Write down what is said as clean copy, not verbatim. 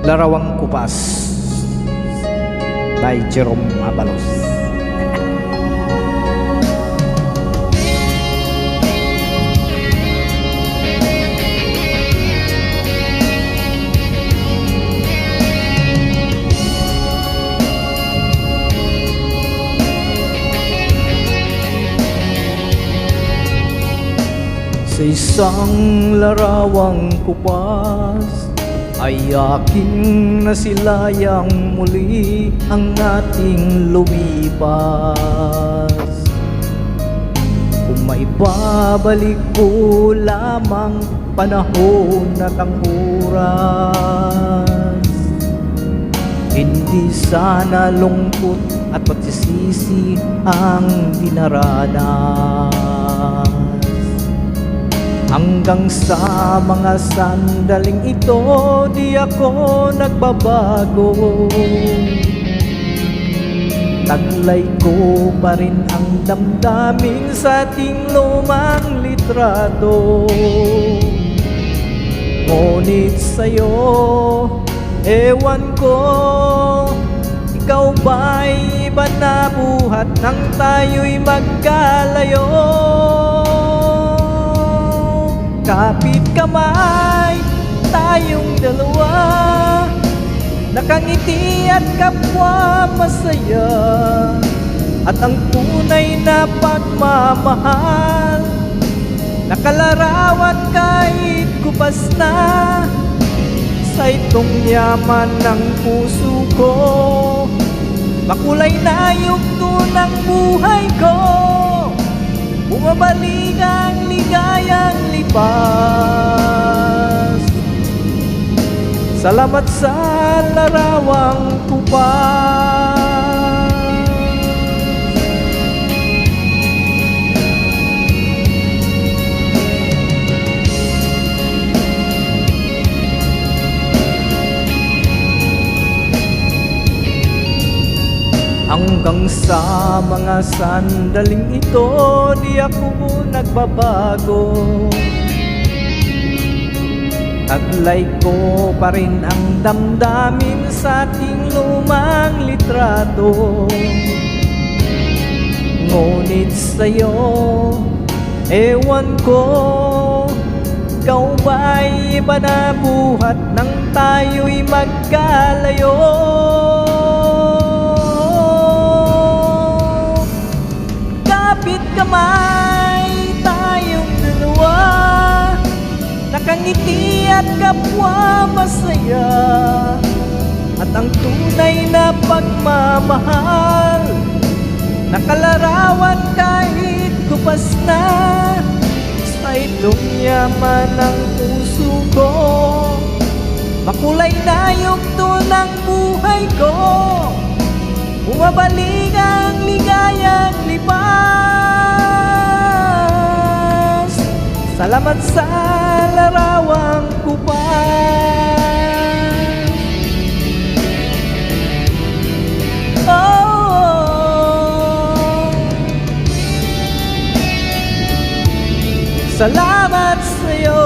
Larawang Kupas by Jerome Abalos. Sa isang larawang kupas ay aking nasilayang muli ang ating lumipas. Kung maibabalik ko lamang panahon at ang oras, hindi sana lungkot at pagsisisi ang dinaranas. Hanggang sa mga sandaling ito, di ako nagbabago. Taglay ko pa rin ang damdamin sa ating lumang litrato. Ngunit sa'yo, ewan ko, ikaw ba'y iba na buhat nang tayo'y magkalayo? Kapit kamay, tayong dalawa, nakangiti at kapwa masaya. At ang tunay na pagmamahal, nakalarawan kahit kupas na. Sa itong yaman ng puso ko, makulay na yugto ng buhay ko. Bumabalik ang ligayang lipas. Salamat sa larawang kupas. Hanggang sa mga sandaling ito, di ako nagbabago. Taglay ko pa rin ang damdamin sa ating lumang litrato. Ngunit sa'yo, ewan ko, ikaw ba'y iba na buhat nang tayo'y magkalayo? Kapit kamay, tayong dalawa, nakangiti at kapwa masaya. At ang tunay na pagmamahal, nakalarawan kahit kupas na. Sa itong yaman ng puso ko, makulay na yugto ng buhay ko. Bumabalik ang ligayang lipas. Salamat sa larawang kupas. Oh, salamat sa'yo.